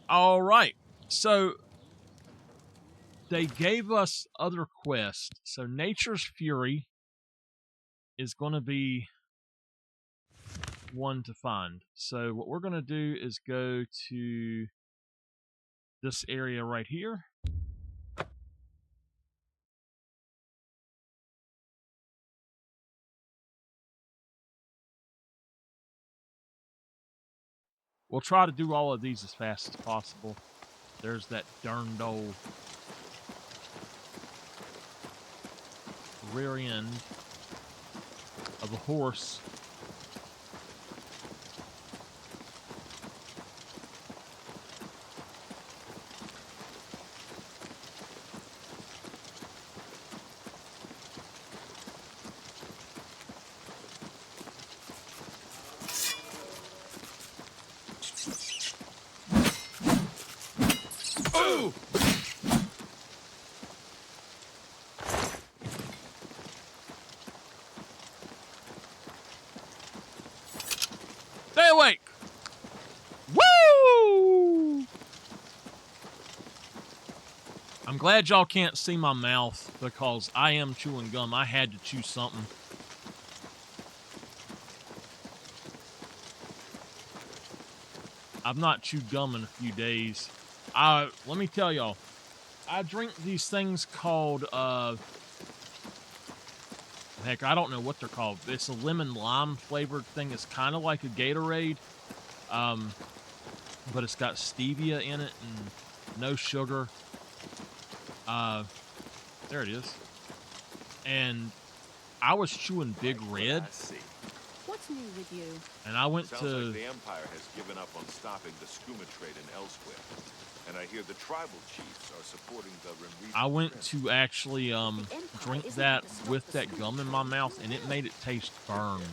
All right. So they gave us other quests. So Nature's Fury is going to be one to find. So what we're going to do is go to this area right here. We'll try to do all of these as fast as possible. There's that darned old rear end of a horse. Oh! Stay awake! Woo! I'm glad y'all can't see my mouth because I am chewing gum. I had to chew something. I've not chewed gum in a few days. Let me tell y'all, I drink these things called, heck, I don't know what they're called. It's a lemon lime flavored thing. It's kind of like a Gatorade, but it's got stevia in it and no sugar. There it is. And I was chewing Big Red. What's new with you? And I went Sounds to... like the Empire has given up on stopping the skooma trade in elsewhere. And I hear the tribal chiefs are supporting the Remastered. I went to actually drink that with that gum in my mouth, and it made it taste burned.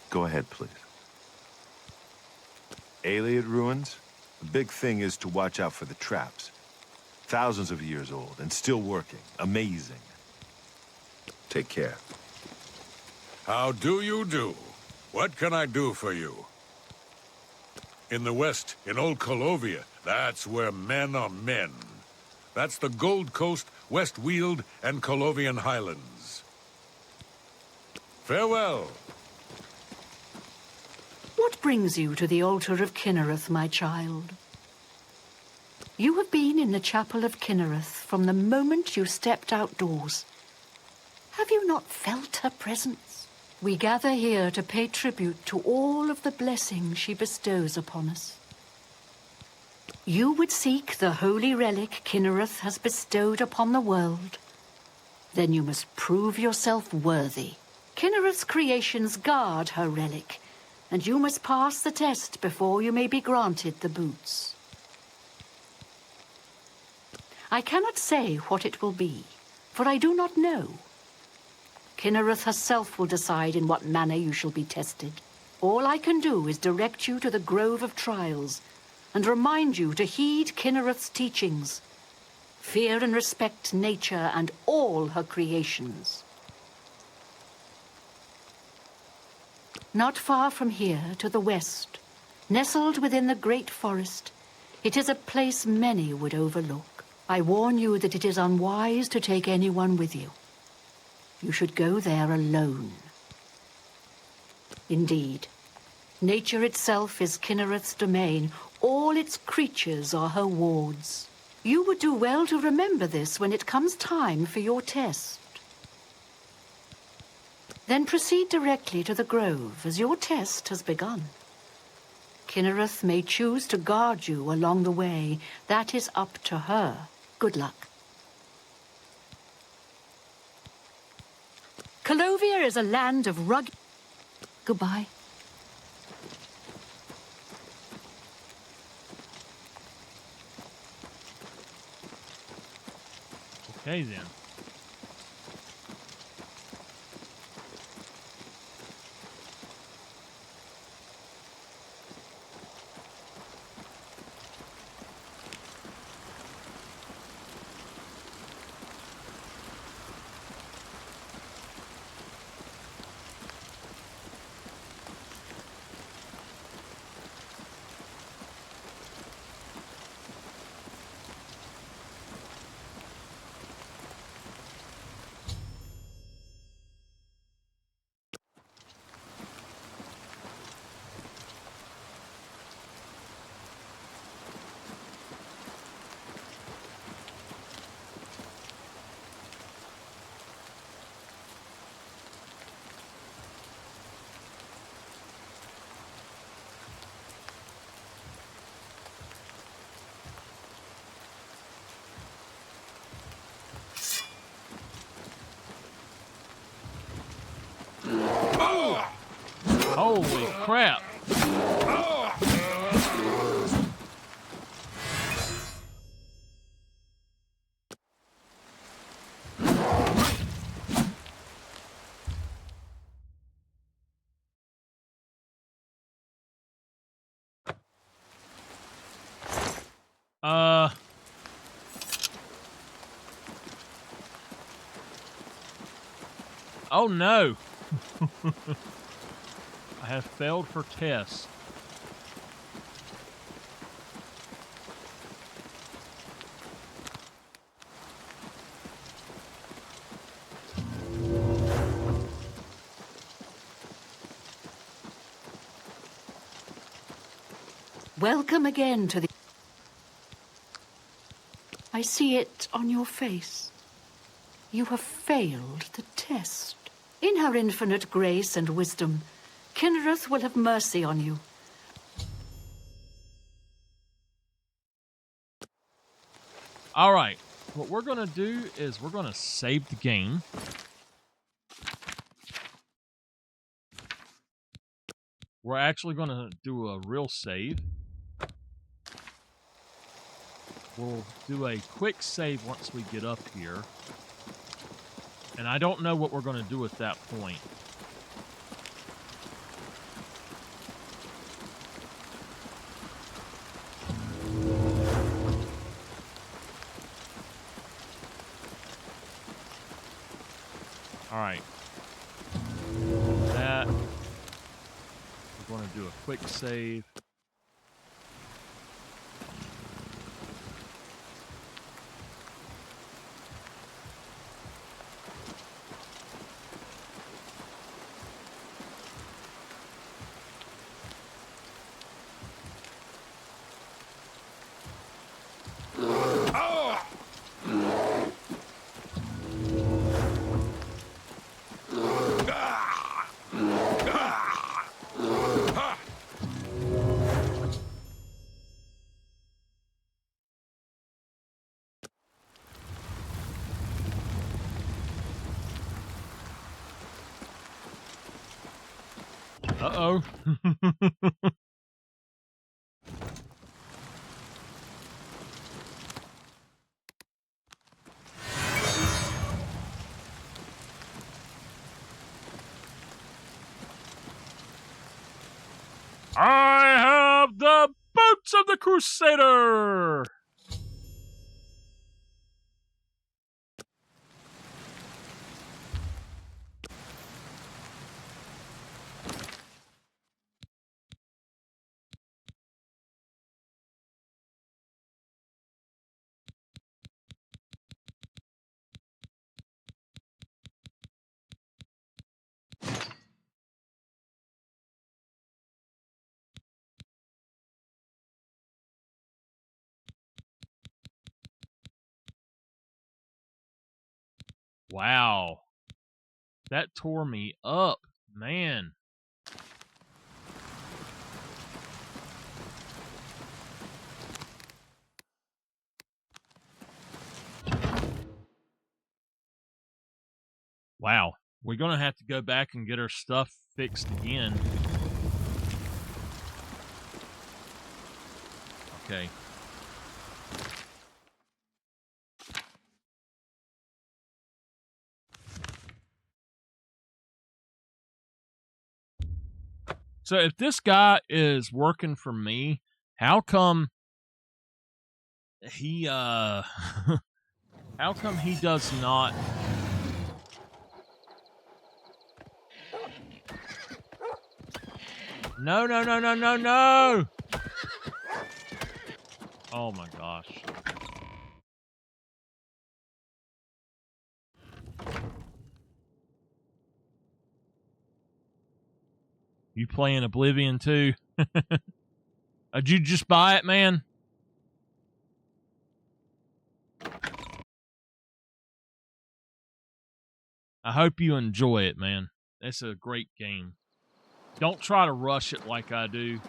Go ahead, please. Alien ruins? The big thing is to watch out for the traps. Thousands of years old and still working. Amazing. Take care. How do you do? What can I do for you? In the west, in old Colovia, that's where men are men. That's the Gold Coast, West Weald, and Colovian Highlands. Farewell. What brings you to the altar of Kinnereth, my child? You have been in the chapel of Kinnereth from the moment you stepped outdoors. Have you not felt her presence? We gather here to pay tribute to all of the blessings she bestows upon us. You would seek the holy relic Kinnereth has bestowed upon the world. Then you must prove yourself worthy. Kinnereth's creations guard her relic, and you must pass the test before you may be granted the boots. I cannot say what it will be, for I do not know. Kinnereth herself will decide in what manner you shall be tested. All I can do is direct you to the Grove of Trials, and remind you to heed Kinnereth's teachings. Fear and respect nature and all her creations. Not far from here, to the west, nestled within the great forest, it is a place many would overlook. I warn you that it is unwise to take anyone with you. You should go there alone. Indeed, nature itself is Kinnereth's domain. All its creatures are her wards. You would do well to remember this when it comes time for your test. Then proceed directly to the grove, as your test has begun. Kinnereth may choose to guard you along the way. That is up to her. Good luck. Colovia is a land of rugged... Goodbye. Okay, then. Holy crap. Oh no. I have failed for tests. Welcome again to the... I see it on your face. You have failed the test. In her infinite grace and wisdom, Kinnereth will have mercy on you. All right. What we're going to do is we're going to save the game. We're actually going to do a real save. We'll do a quick save once we get up here. And I don't know what we're going to do at that point. All right. That. We're going to do a quick save. Uh-oh. I have the boots of the Crusader! Wow. That tore me up, man. Wow. We're going to have to go back and get our stuff fixed again. Okay. So if this guy is working for me, how come he how come he does not No, no, no, no, no, no. Oh my gosh. You playing Oblivion too? Did you just buy it, man? I hope you enjoy it, man. It's a great game. Don't try to rush it like I do.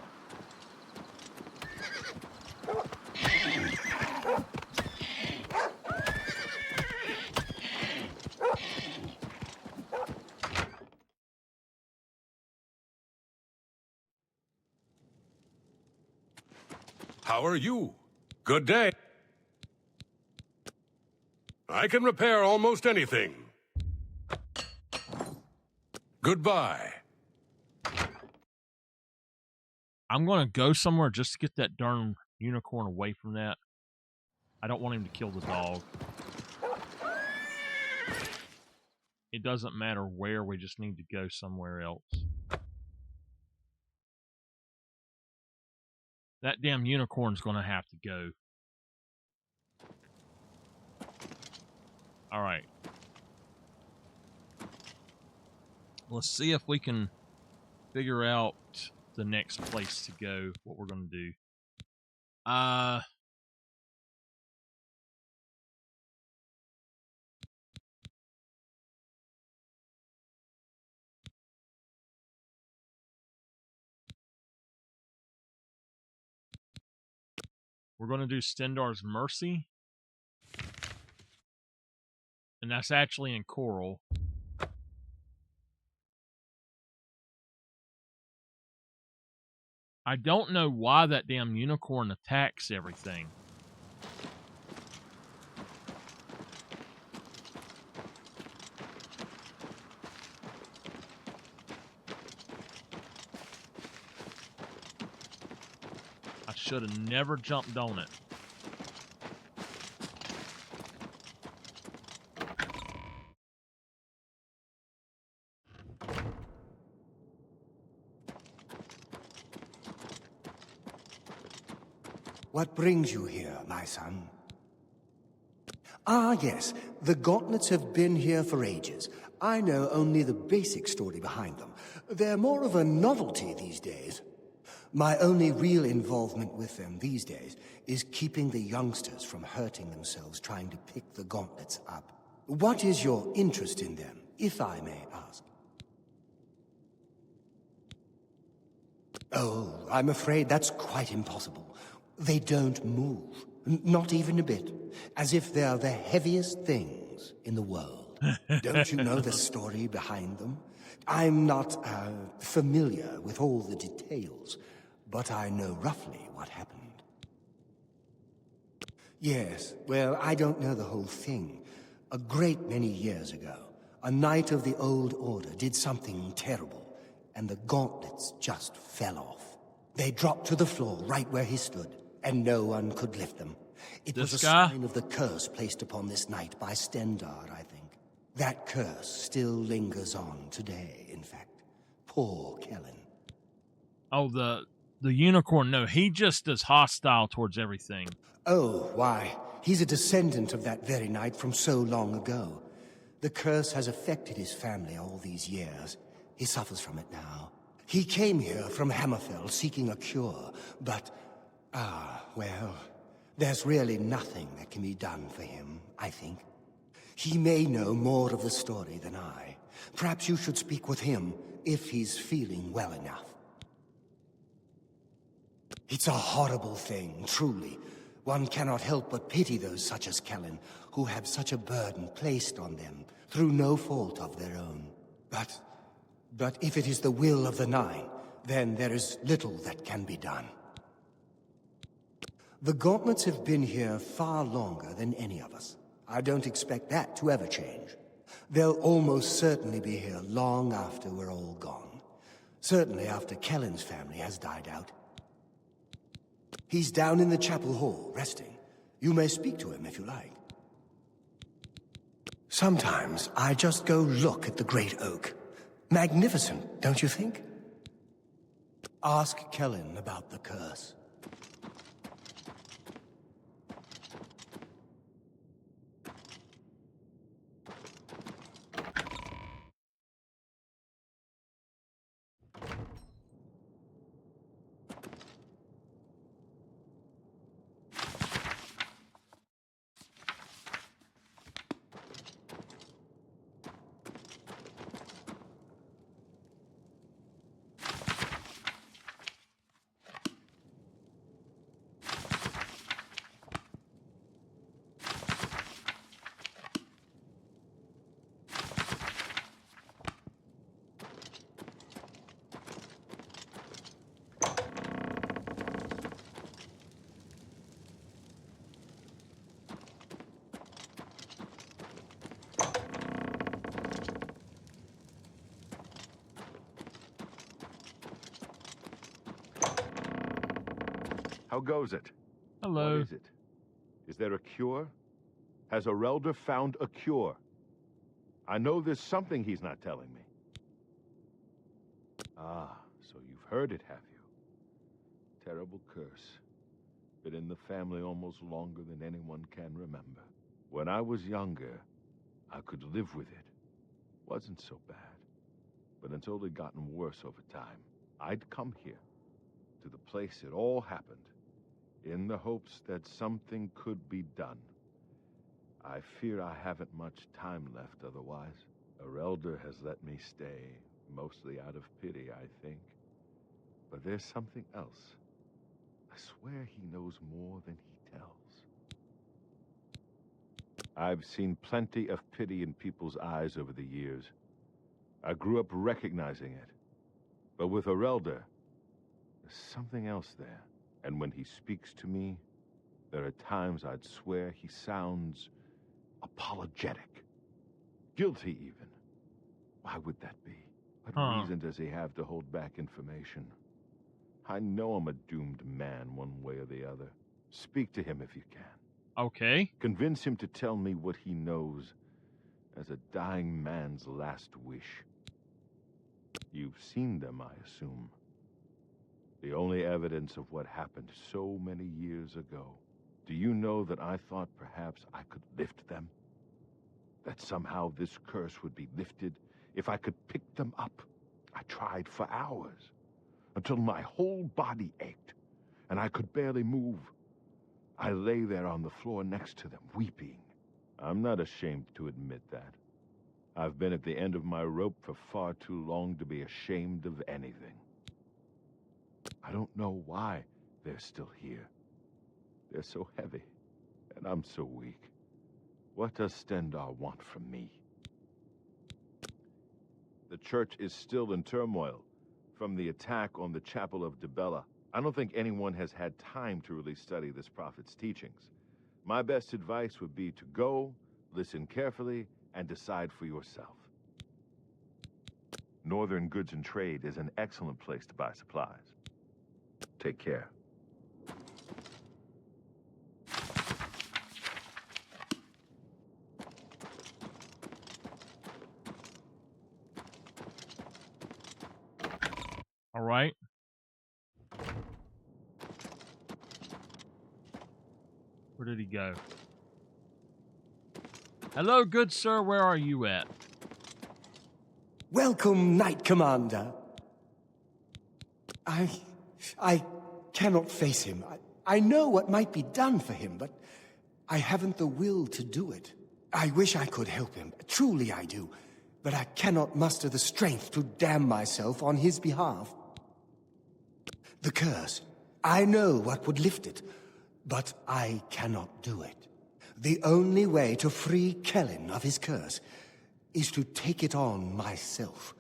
How are you? Good day. I can repair almost anything. Goodbye. I'm going to go somewhere just to get that darn unicorn away from that. I don't want him to kill the dog. It doesn't matter where, we just need to go somewhere else. That damn unicorn's going to have to go. Alright. Let's see if we can figure out the next place to go, what we're going to do. We're going to do Stendarr's Mercy. And that's actually in Coral. I don't know why that damn unicorn attacks everything. I should have never jumped on it. What brings you here, my son? Ah, yes. The gauntlets have been here for ages. I know only the basic story behind them. They're more of a novelty these days. My only real involvement with them these days is keeping the youngsters from hurting themselves trying to pick the gauntlets up. What is your interest in them, if I may ask? Oh, I'm afraid that's quite impossible. They don't move, not even a bit, as if they're the heaviest things in the world. Don't you know the story behind them? I'm not familiar with all the details, but I know roughly what happened. Yes, well, I don't know the whole thing. A great many years ago, a knight of the Old Order did something terrible, and the gauntlets just fell off. They dropped to the floor right where he stood, and no one could lift them. It was a sign of the curse placed upon this knight by Stendarr, I think. That curse still lingers on today, in fact. Poor Kellen. Oh, the unicorn, no, he just is hostile towards everything. Oh, why? He's a descendant of that very knight from so long ago. The curse has affected his family all these years. He suffers from it now. He came here from Hammerfell seeking a cure, but... well, there's really nothing that can be done for him, I think. He may know more of the story than I. Perhaps you should speak with him, if he's feeling well enough. It's a horrible thing, truly. One cannot help but pity those such as Kellen, who have such a burden placed on them, through no fault of their own. But if it is the will of the Nine, then there is little that can be done. The gauntlets have been here far longer than any of us. I don't expect that to ever change. They'll almost certainly be here long after we're all gone. Certainly after Kellen's family has died out. He's down in the chapel hall, resting. You may speak to him if you like. Sometimes I just go look at the great oak. Magnificent, don't you think? Ask Kellen about the curse. How goes it? Hello. What is it? Is there a cure? Has Arelder found a cure? I know there's something he's not telling me. Ah, so you've heard it, have you? Terrible curse. Been in the family almost longer than anyone can remember. When I was younger, I could live with it. Wasn't so bad. But it's only gotten worse over time. I'd come here, to the place it all happened, in the hopes that something could be done. I fear I haven't much time left otherwise. Arelder has let me stay, mostly out of pity, I think. But there's something else. I swear he knows more than he tells. I've seen plenty of pity in people's eyes over the years. I grew up recognizing it. But with Arelder, there's something else there. And when he speaks to me, there are times I'd swear he sounds apologetic. Guilty, even. Why would that be? What reason does he have to hold back information? I know I'm a doomed man one way or the other. Speak to him if you can. Okay. Convince him to tell me what he knows as a dying man's last wish. You've seen them, I assume. The only evidence of what happened so many years ago. Do you know that I thought perhaps I could lift them? That somehow this curse would be lifted if I could pick them up? I tried for hours, until my whole body ached, and I could barely move. I lay there on the floor next to them, weeping. I'm not ashamed to admit that. I've been at the end of my rope for far too long to be ashamed of anything. I don't know why they're still here. They're so heavy, and I'm so weak. What does Stendarr want from me? The church is still in turmoil from the attack on the Chapel of Dibella. I don't think anyone has had time to really study this prophet's teachings. My best advice would be to go, listen carefully, and decide for yourself. Northern Goods and Trade is an excellent place to buy supplies. Take care. All right. Where did he go? Hello, good sir. Where are you at? Welcome, Knight Commander. I cannot face him. I know what might be done for him, but I haven't the will to do it. I wish I could help him. Truly I do. But I cannot muster the strength to damn myself on his behalf. The curse. I know what would lift it, but I cannot do it. The only way to free Kellen of his curse is to take it on myself.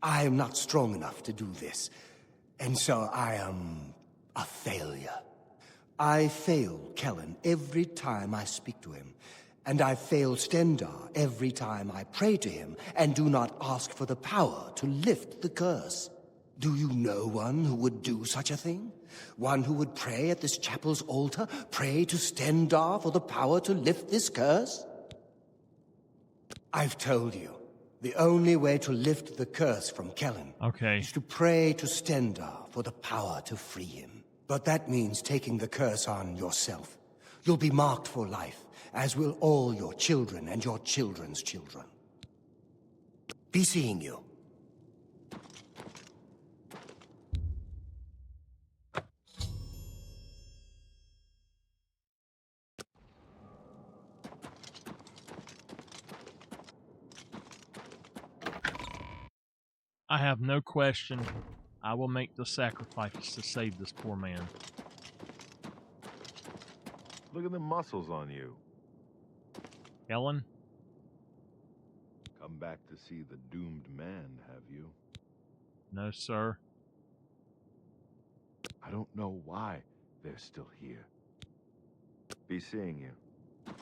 I am not strong enough to do this, and so I am a failure. I fail Kellen every time I speak to him, and I fail Stendarr every time I pray to him and do not ask for the power to lift the curse. Do you know one who would do such a thing? One who would pray at this chapel's altar, pray to Stendarr for the power to lift this curse? I've told you, the only way to lift the curse from Kellen is to pray to Stendarr for the power to free him. But that means taking the curse on yourself. You'll be marked for life, as will all your children and your children's children. Be seeing you. I have no question. I will make the sacrifice to save this poor man. Look at the muscles on you. Kellen? Come back to see the doomed man, have you? No, sir. I don't know why they're still here. Be seeing you.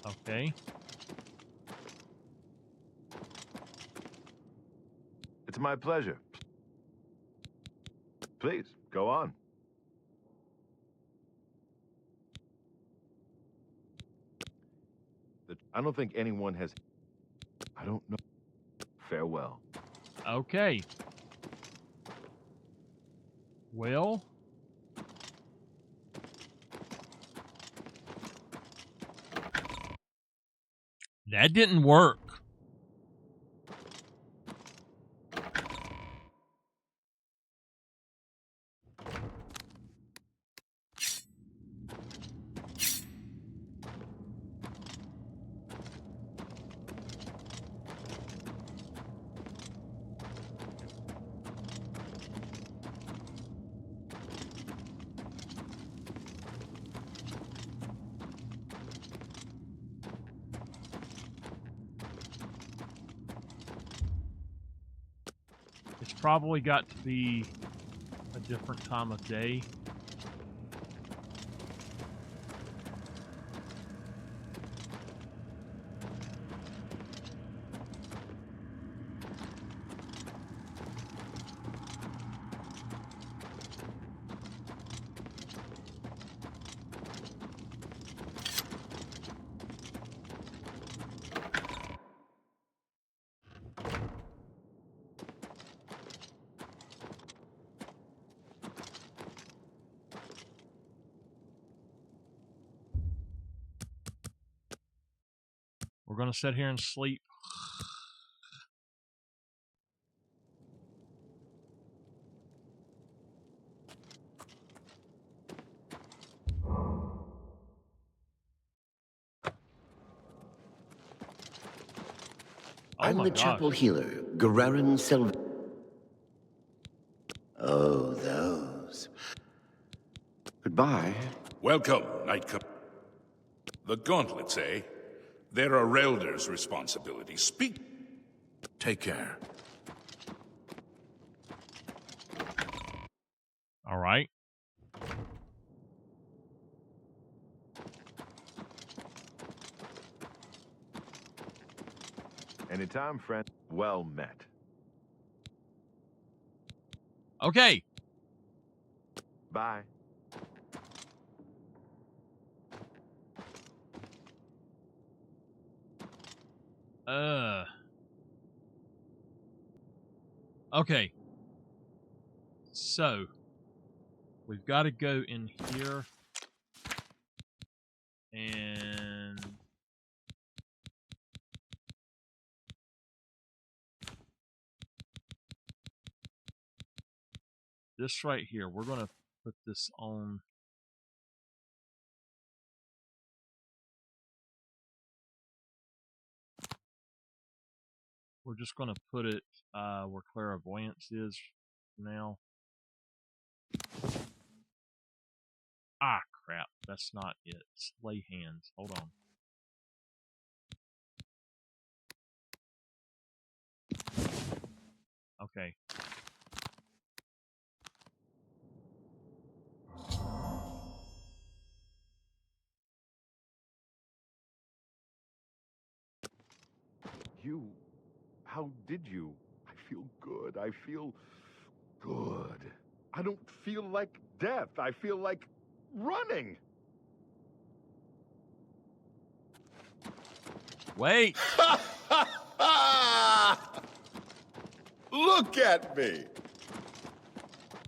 Okay. It's my pleasure. Please, go on. I don't think anyone has... I don't know. Farewell. Okay. Well. That didn't work. It's probably got to be a different time of day. We're going to sit here and sleep. I'm the chapel healer, Guerrerin Silva. Oh, those. Goodbye. Welcome, Nightclub. The gauntlets, eh? They're a Relder's responsibility. Speak. Take care. All right. Anytime, friend. Well met. Okay. Bye. Okay. So, we've got to go in here and this right here. We're going to put this on. We're just going to put it where clairvoyance is now. Ah, crap. That's not it. It's lay hands. Hold on. Okay. You... How did you? I feel good. I feel good. I don't feel like death. I feel like running. Wait. Look at me.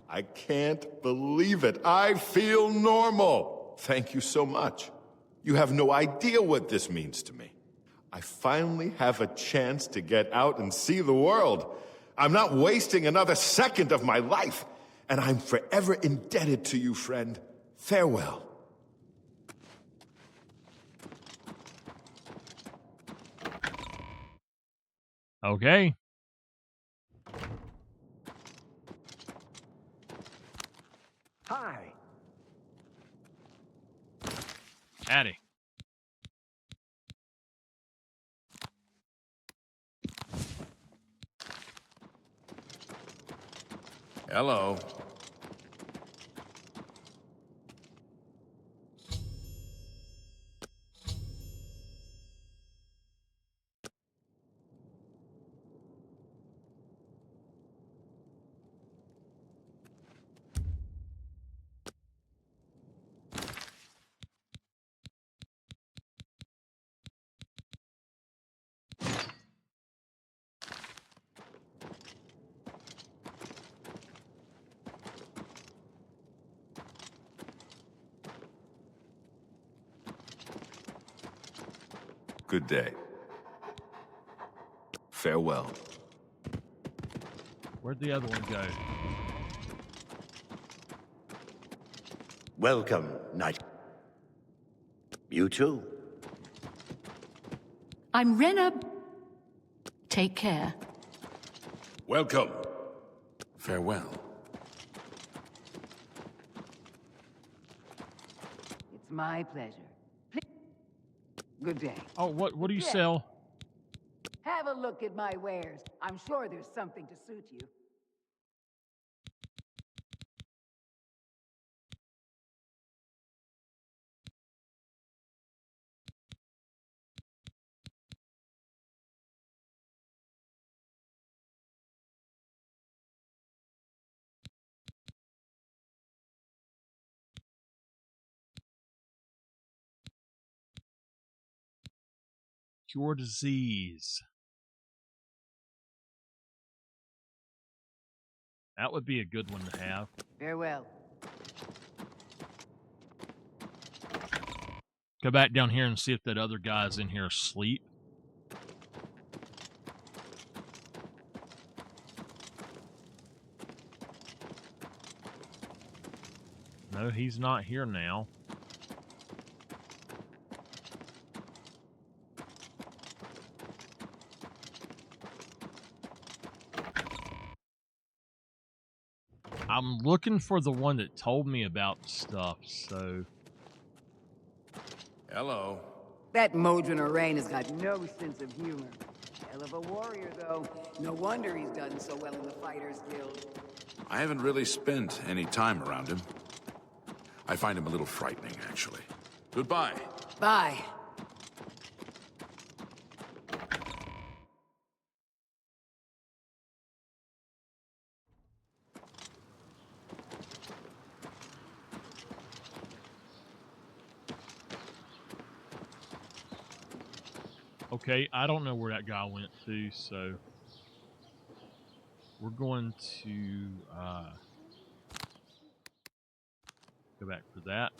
I can't believe it. I feel normal. Thank you so much. You have no idea what this means to me. I finally have a chance to get out and see the world. I'm not wasting another second of my life, and I'm forever indebted to you, friend. Farewell. Okay. Hi. Addy. Hello. Good day. Farewell. Where'd the other one go? Welcome, Knight. You too. I'm Rena. Take care. Welcome. Farewell. It's my pleasure. Good day. Oh, what do you sell? Have a look at my wares. I'm sure there's something to suit you. Cure disease. That would be a good one to have. Farewell. Go back down here and see if that other guy's in here asleep. No, he's not here now. I'm looking for the one that told me about stuff, so... Hello. That Modron Orain has got no sense of humor. Hell of a warrior, though. No wonder he's done so well in the Fighters Guild. I haven't really spent any time around him. I find him a little frightening, actually. Goodbye. Bye. Okay, I don't know where that guy went to, so... We're going to, go back for that.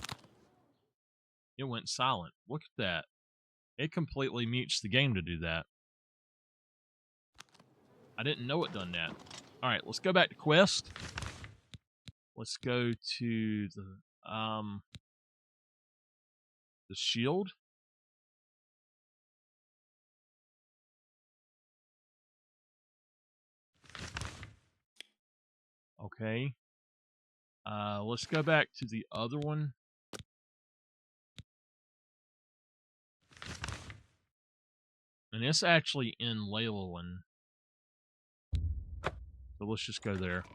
It went silent. Look at that. It completely mutes the game to do that. I didn't know it done that. Alright, let's go back to quest. Let's go to the shield. Okay. Let's go back to the other one. And it's actually in Leyland. So let's just go there.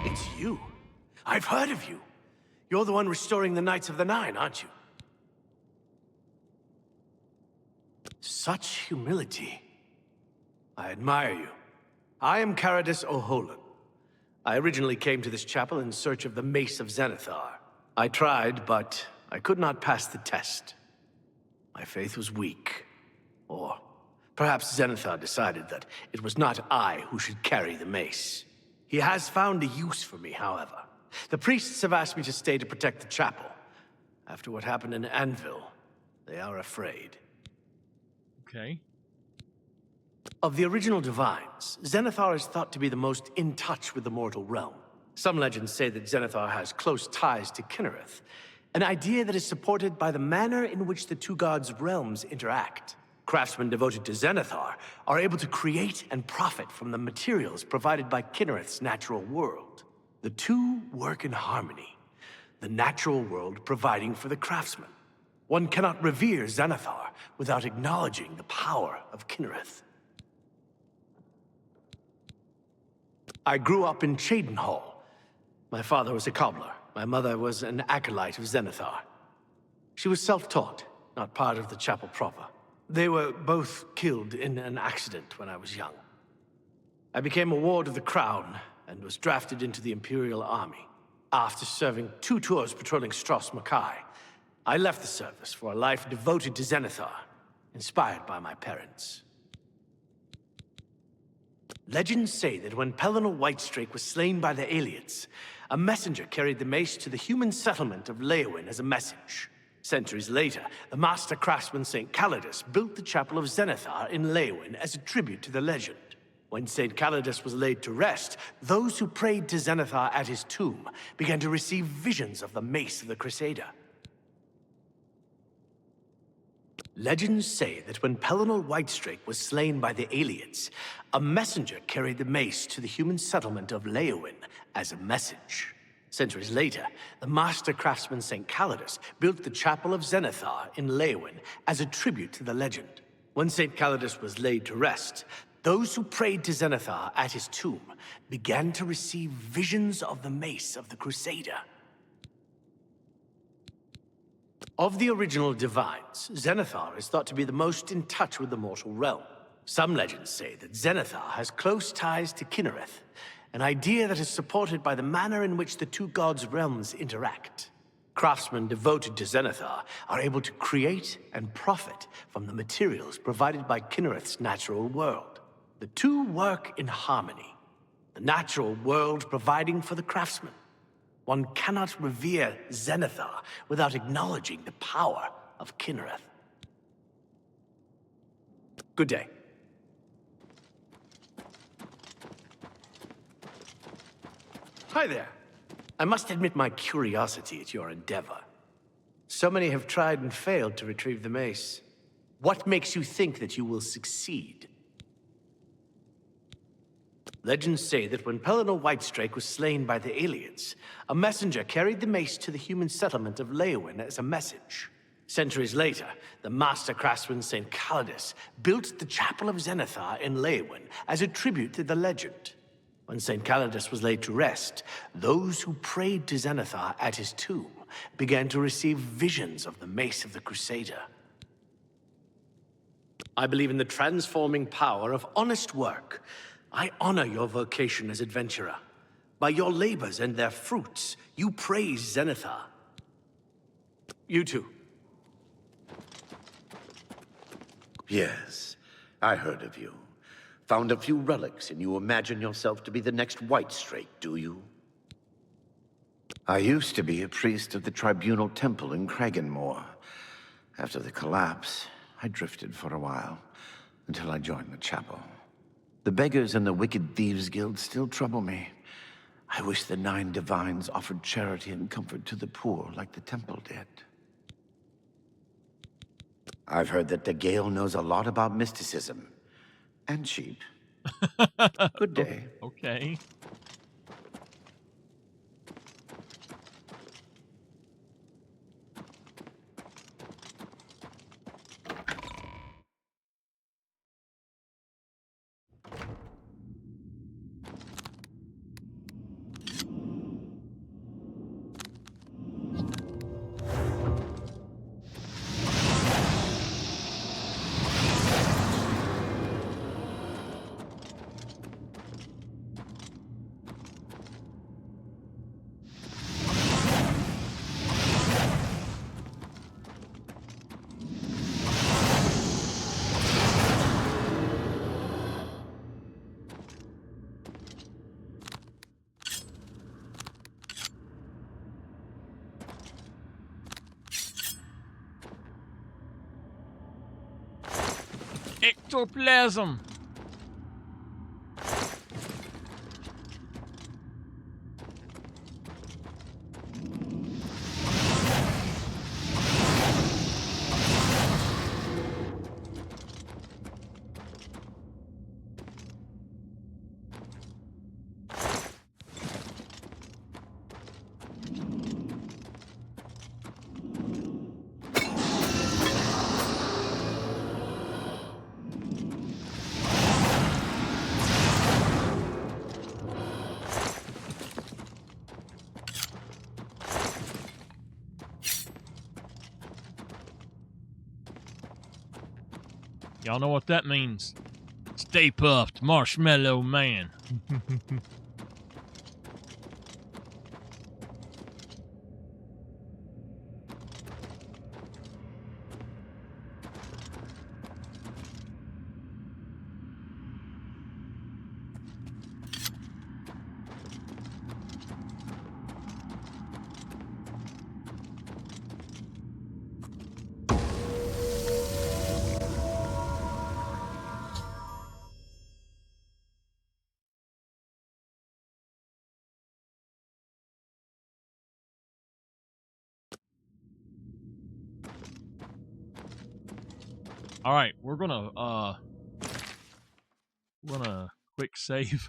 It's you. I've heard of you. You're the one restoring the Knights of the Nine, aren't you? Such humility. I admire you. I am Caradus O'Holan. I originally came to this chapel in search of the Mace of Zenithar. I tried, but I could not pass the test. My faith was weak. Or perhaps Zenithar decided that it was not I who should carry the mace. He has found a use for me, however. The priests have asked me to stay to protect the chapel. After what happened in Anvil, they are afraid. Okay. Of the original Divines, Zenithar is thought to be the most in touch with the mortal realm. Some legends say that Zenithar has close ties to Kinnereth, an idea that is supported by the manner in which the two gods' realms interact. Craftsmen devoted to Zenithar are able to create and profit from the materials provided by Kinnereth's natural world. The two work in harmony, the natural world providing for the craftsman. One cannot revere Zenithar without acknowledging the power of Kinnereth. I grew up in Cheydinhall. My father was a cobbler. My mother was an acolyte of Zenithar. She was self-taught, not part of the chapel proper. They were both killed in an accident when I was young. I became a ward of the crown and was drafted into the Imperial Army. After serving 2 tours patrolling Stros Makai, I left the service for a life devoted to Zenithar, inspired by my parents. Legends say that when Pelennor Whitestrake was slain by the Aliens, a messenger carried the mace to the human settlement of Leowyn as a message. Centuries later, the master craftsman St. Calidus built the Chapel of Zenithar in Leowyn as a tribute to the legend. When St. Calidus was laid to rest, those who prayed to Zenithar at his tomb began to receive visions of the mace of the Crusader. Legends say that when Pelennor Whitestrake was slain by the Aliens, a messenger carried the mace to the human settlement of Leowyn as a message. Centuries later, the master craftsman St. Calidus built the Chapel of Zenithar in Leowyn as a tribute to the legend. When St. Calidus was laid to rest, those who prayed to Zenithar at his tomb began to receive visions of the mace of the Crusader. Of the original divines, Zenithar is thought to be the most in touch with the mortal realm. Some legends say that Zenithar has close ties to Kinnereth, an idea that is supported by the manner in which the two gods' realms interact. Craftsmen devoted to Zenithar are able to create and profit from the materials provided by Kinnereth's natural world. The two work in harmony, the natural world providing for the craftsman. One cannot revere Zenithar without acknowledging the power of Kinnereth. Good day. Hi there. I must admit my curiosity at your endeavor. So many have tried and failed to retrieve the mace. What makes you think that you will succeed? Legends say that when Pelennor Whitestrake was slain by the Aliens, a messenger carried the mace to the human settlement of Leowyn as a message. Centuries later, the master craftsman St. Calidus built the Chapel of Zenithar in Leowyn as a tribute to the legend. When St. Calidus was laid to rest, those who prayed to Zenithar at his tomb began to receive visions of the mace of the Crusader. I believe in the transforming power of honest work. I honor your vocation as adventurer. By your labors and their fruits, you praise Zenithar. You too. Yes, I heard of you. Found a few relics, and you imagine yourself to be the next Whitestrake, do you? I used to be a priest of the Tribunal Temple in Kraganmore. After the collapse, I drifted for a while, until I joined the chapel. The beggars and the Wicked Thieves Guild still trouble me. I wish the 9 divines offered charity and comfort to the poor like the temple did. I've heard that the Gale knows a lot about mysticism. And sheep. Good day. Okay. Ectoplasm. Y'all know what that means. Stay puffed, Marshmallow Man. All right, we're gonna quick save.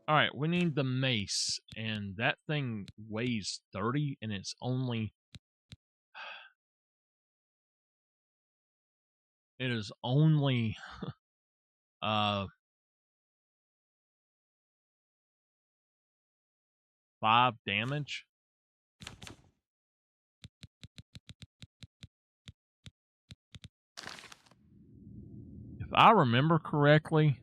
All right, we need the mace, and that thing weighs 30, and it's only... It is only... 5 damage. If I remember correctly...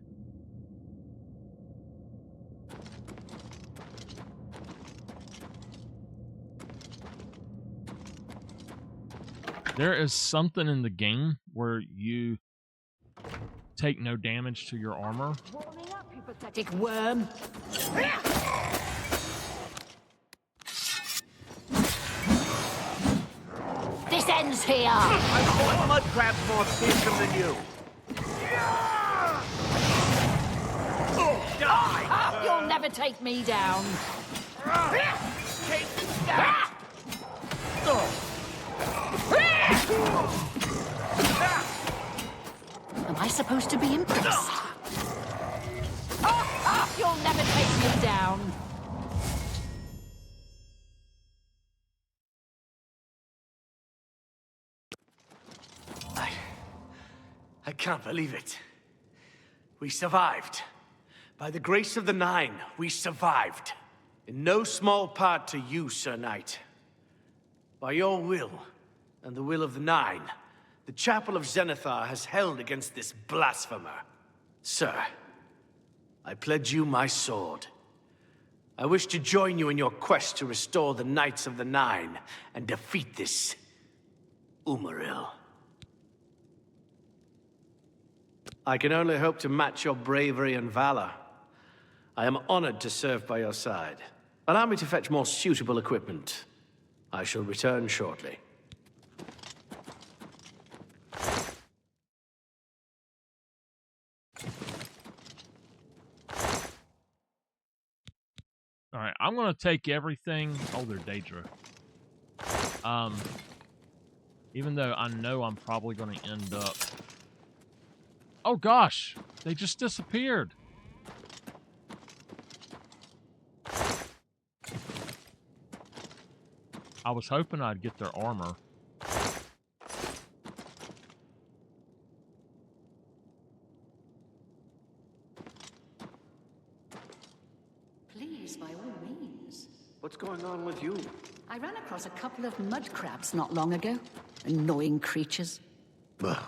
There is something in the game where you take no damage to your armor. Warming up, you pathetic worm. This ends here. I've fought mud crabs more fearsome than you. Die! You'll never take me down. Take that! Am I supposed to be impressed? You'll never take me down. I can't believe it. We survived. By the grace of the Nine, we survived. In no small part to you, Sir Knight. By your will, and the will of the Nine, the Chapel of Zenithar has held against this blasphemer. Sir, I pledge you my sword. I wish to join you in your quest to restore the Knights of the Nine and defeat this Umaril. I can only hope to match your bravery and valor. I am honored to serve by your side. Allow me to fetch more suitable equipment. I shall return shortly. All right, I'm gonna take everything. Oh, they're Daedra. Even though I know I'm probably gonna end up. Oh gosh, they just disappeared. I was hoping I'd get their armor. Please, by all means. What's going on with you? I ran across a couple of mud crabs not long ago. Annoying creatures. Ugh.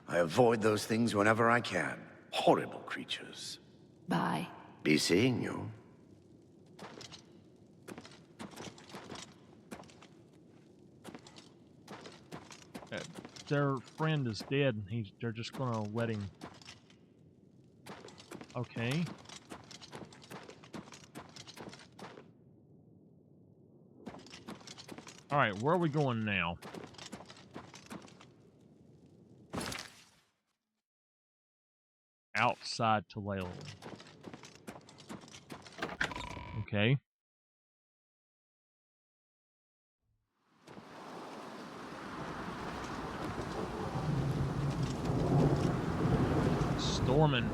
I avoid those things whenever I can. Horrible creatures. Bye. Be seeing you. Their friend is dead, and they're just gonna let him. Okay. All right, where are we going now? Outside Tulalore. Okay. Storming.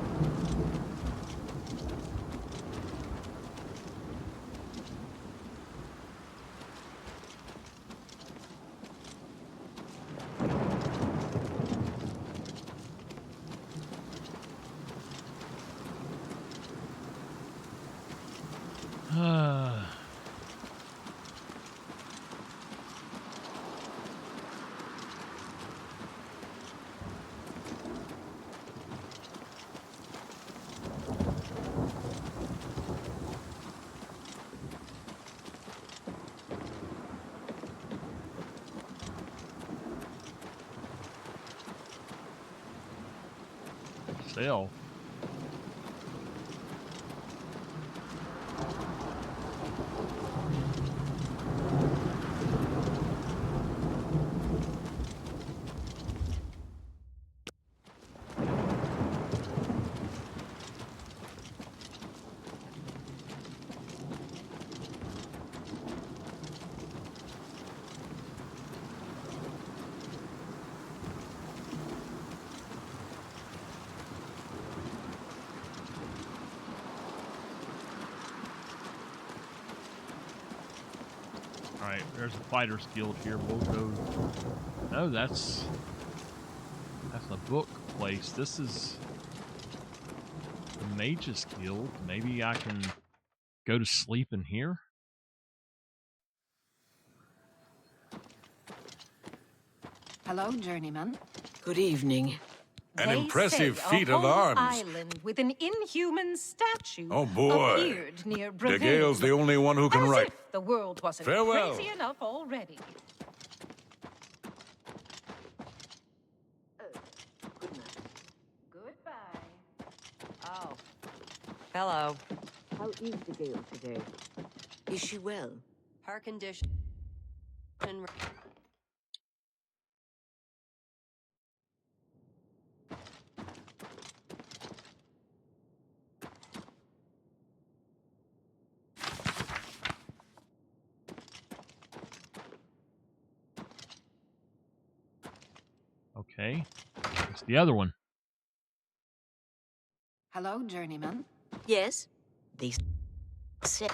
Sell. Alright, there's a Fighters Guild here. We'll go... No, that's a book place. This is the Mages Guild. Maybe I can go to sleep in here? Hello, journeyman. Good evening. An They impressive say feat a of whole arms. island with an inhuman statue Oh boy. appeared near De Brevin. Gale's the only one who can As write. if the world wasn't Farewell. crazy enough already. Goodbye. Oh. Hello. How is the Gale today? Is she well? Her condition. Okay. What's the other one? Hello, journeyman. Yes. They said.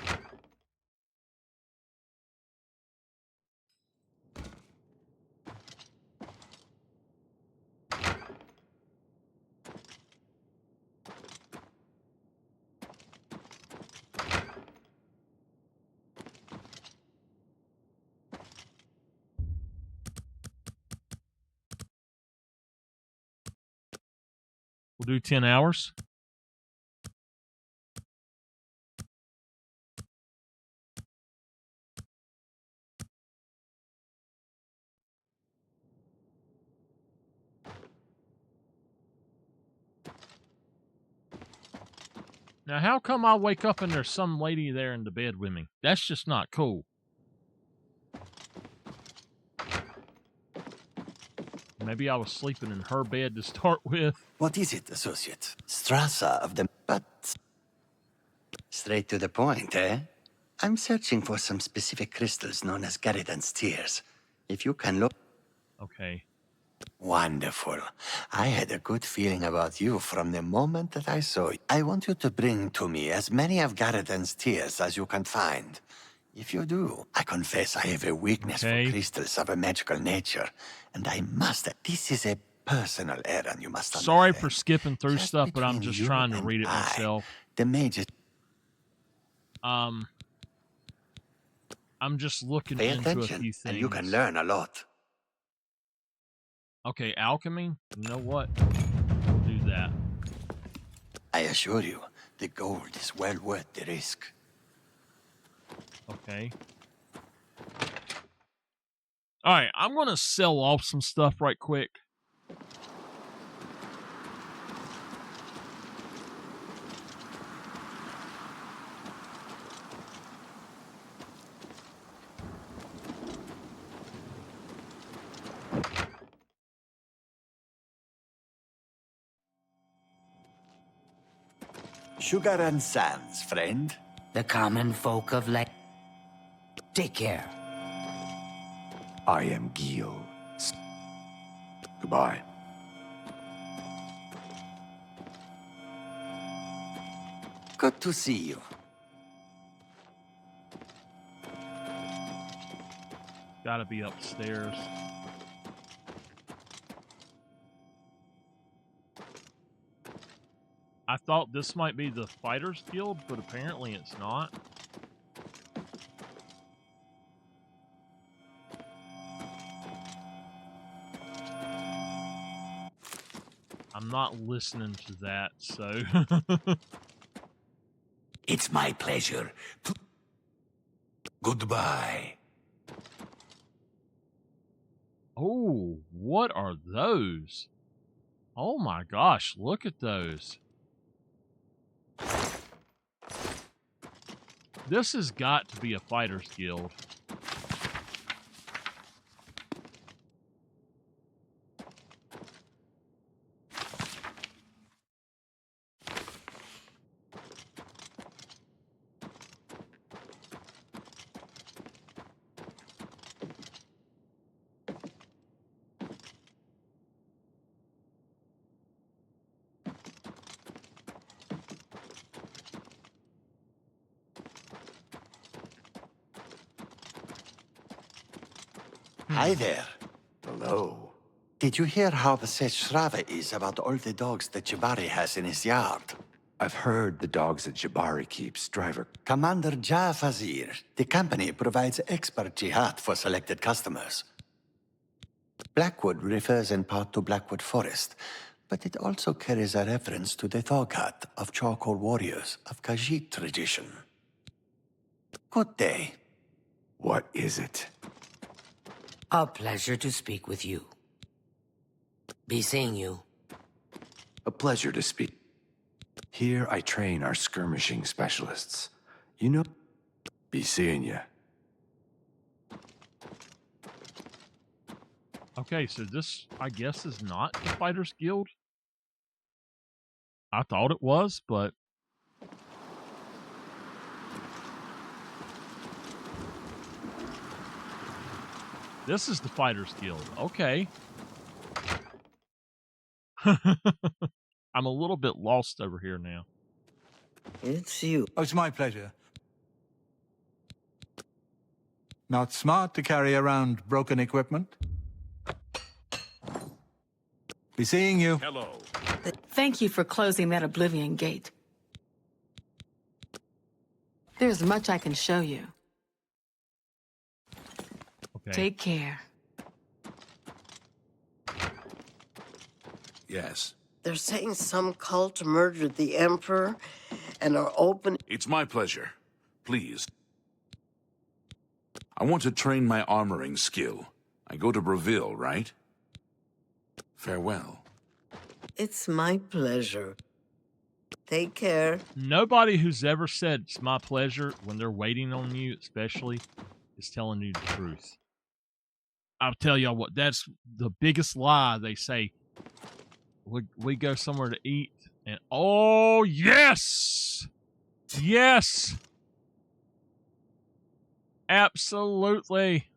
We'll do 10 hours. Now, how come I wake up and there's some lady there in the bed with me? That's just not cool. Maybe I was sleeping in her bed to start with. What is it, associate? Strasser of the... But... Straight to the point, eh? I'm searching for some specific crystals known as Garridan's Tears. If you can look... Okay. Wonderful. I had a good feeling about you from the moment that I saw you. I want you to bring to me as many of Garridan's Tears as you can find. If you do, I confess I have a weakness for crystals of a magical nature, and I must... This is a personal errand, you must understand. Sorry for skipping through stuff, but I'm just trying to read it I, myself. The mages... I'm just looking Pay into attention, a few things. and you can learn a lot. Okay, alchemy? You know what? We'll do that. I assure you, the gold is well worth the risk. Okay. Alright, I'm going to sell off some stuff right quick. Sugar and sands, friend. The common folk of life. Take care. I am Gil. Goodbye. Good to see you. Gotta be upstairs. I thought this might be the Fighters Guild, but apparently it's not. I'm not listening to that, so... It's my pleasure. Goodbye. Oh, what are those? Oh my gosh, look at those. This has got to be a Fighters Guild. Hi there. Hello. Did you hear how upset Shrava is about all the dogs that Jabari has in his yard? I've heard the dogs that Jabari keeps, driver. Commander Jafazir, the company provides expert jihad for selected customers. Blackwood refers in part to Blackwood Forest, but it also carries a reference to the Thogat of charcoal warriors of Khajiit tradition. Good day. What is it? A pleasure to speak with you. Be seeing you. A pleasure to speak. Here I train our skirmishing specialists. You know, be seeing you. Okay, so this, I guess, is not the Fighters Guild. I thought it was, but... This is the Fighters Guild. Okay. I'm a little bit lost over here now. It's you. Oh, it's my pleasure. Not smart to carry around broken equipment. Be seeing you. Hello. Thank you for closing that Oblivion gate. There's much I can show you. Okay. Take care. Yes. They're saying some cult murdered the Emperor and are open... It's my pleasure. Please. I want to train my armoring skill. I go to Breville, right? Farewell. It's my pleasure. Take care. Nobody who's ever said it's my pleasure when they're waiting on you, especially, is telling you the truth. I'll tell y'all what, that's the biggest lie they say. We go somewhere to eat, and oh, yes! Yes! Absolutely.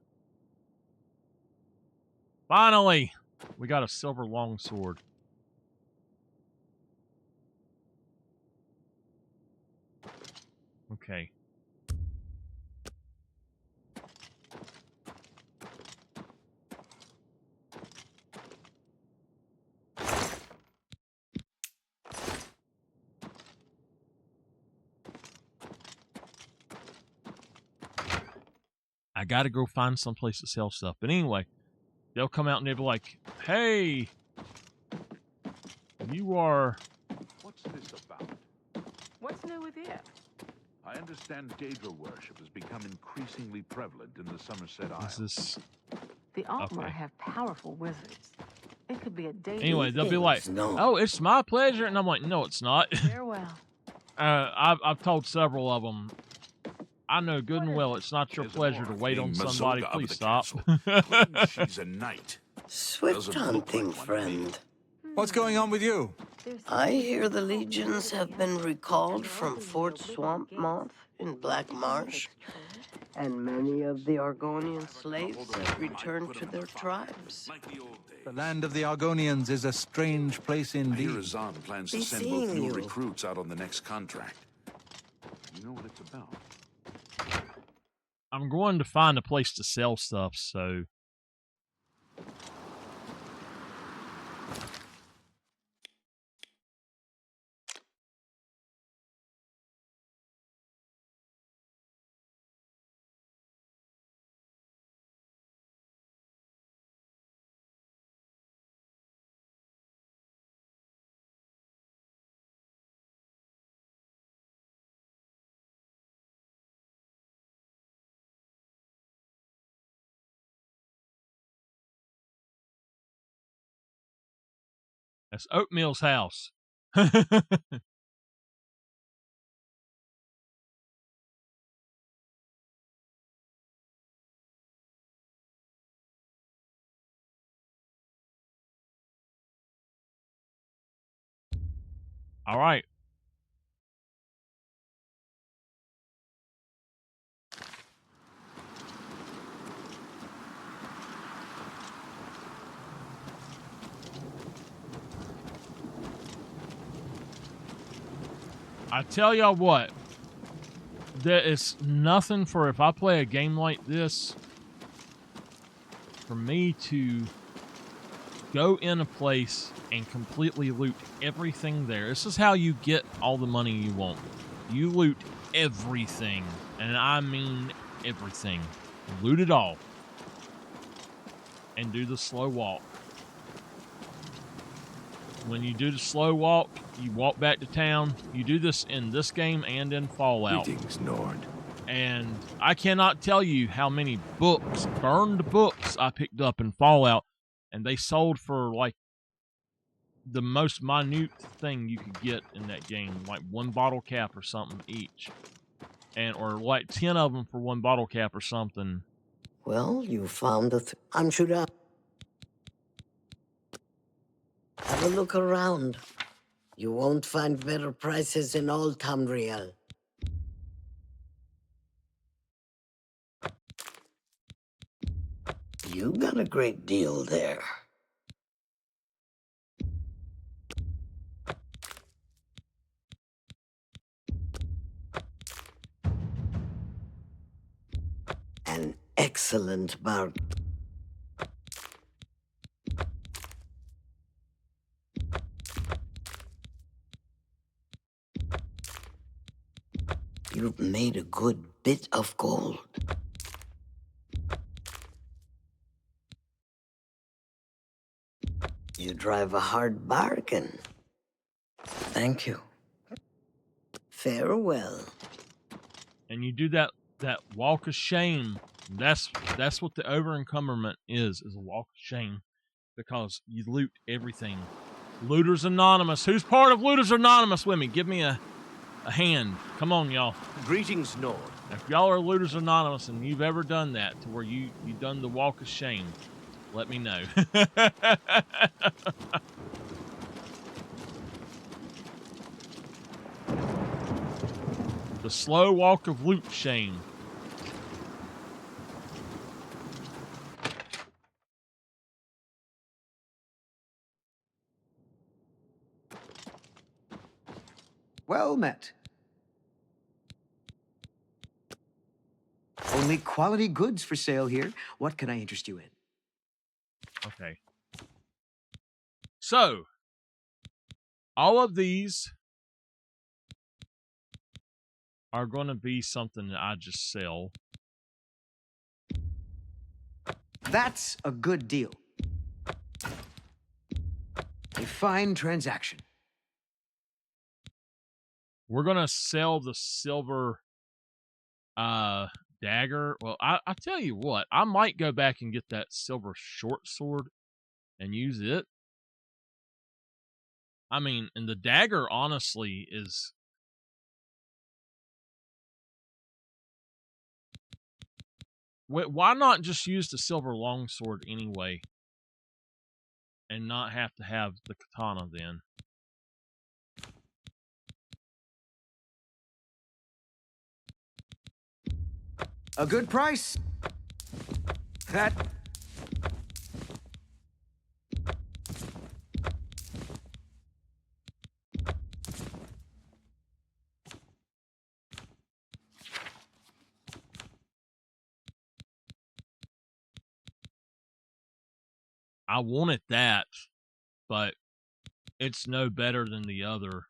Finally, we got a silver longsword. Okay. I gotta go find someplace to sell stuff. But anyway, they'll come out and they'll be like, hey, you are... What's this about? What's new with you? I understand Daedra worship has become increasingly prevalent in the Somerset Isles. Is this... The Altmer Okay. have powerful wizards. It could be a day. Anyway, they'll be like, oh, it's my pleasure. And I'm like, no, it's not. Farewell. I've told several of them, I know good and well it's not your pleasure to wait on somebody. Please stop. She's a knight. Swift hunting, friend. What's going on with you? I hear the legions have been recalled from Fort Swamp Moth in Black Marsh, and many of the Argonian slaves have returned to their tribes. The land of the Argonians is a strange place I hear indeed. Azan plans to Be send both seeing new you. recruits out on the next contract. You know what it's about? I'm going to find a place to sell stuff, so... That's Oatmeal's house. All right. I tell y'all what, there is nothing for if I play a game like this. for me to go in a place and completely loot everything there. This is how you get all the money you want. You loot everything, and I mean everything. Loot it all. And do the slow walk. When you do the slow walk, you walk back to town. You do this in this game and in Fallout. Greetings, Nord. And I cannot tell you how many books, burned books, I picked up in Fallout, and they sold for like the most minute thing you could get in that game, like one bottle cap or something each, and or like 10 of them for one bottle cap or something. Well, you found the I'm sure. Have a look around. You won't find better prices in all Tamriel. You got a great deal there. An excellent bargain. You've made a good bit of gold. You drive a hard bargain. Thank you. Farewell. And you do that walk of shame. That's what the over-encumberment is a walk of shame, because you loot everything. Looters Anonymous. Who's part of Looters Anonymous with me? Give me a hand. Come on, y'all. Greetings, Nord. If y'all are Looters Anonymous and you've ever done that, to where you done the walk of shame, let me know. The slow walk of loot shame. Well met. Only quality goods for sale here. What can I interest you in? Okay. So, all of these are going to be something that I just sell. That's a good deal. A fine transaction. We're going to sell the silver dagger. Well, I tell you what, I might go back and get that silver short sword and use it. I mean, and the dagger, honestly, is... Why not just use the silver longsword anyway? And not have to have the katana then? A good price. That... I wanted that, but it's no better than the other.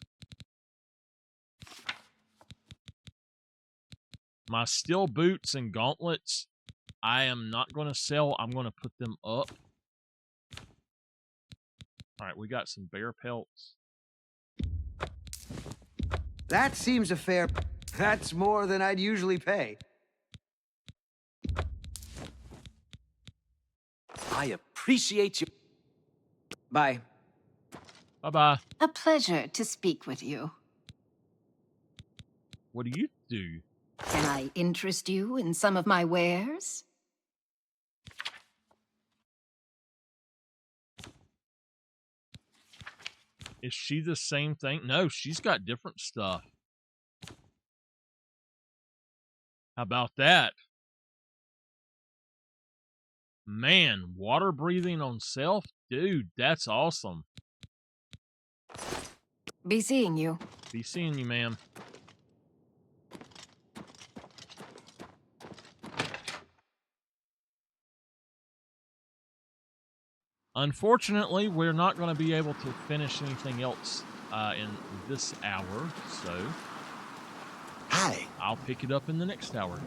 My steel boots and gauntlets, I am not going to sell. I'm going to put them up. All right, we got some bear pelts. That seems a fair... That's more than I'd usually pay. I appreciate you. Bye. Bye-bye. A pleasure to speak with you. What do you do? Can I interest you in some of my wares? Is she the same thing? No, she's got different stuff. How about that? Man, water breathing on self? Dude, that's awesome. Be seeing you. Be seeing you, ma'am. Unfortunately, we're not going to be able to finish anything else in this hour, so Hi. I'll pick it up in the next hour.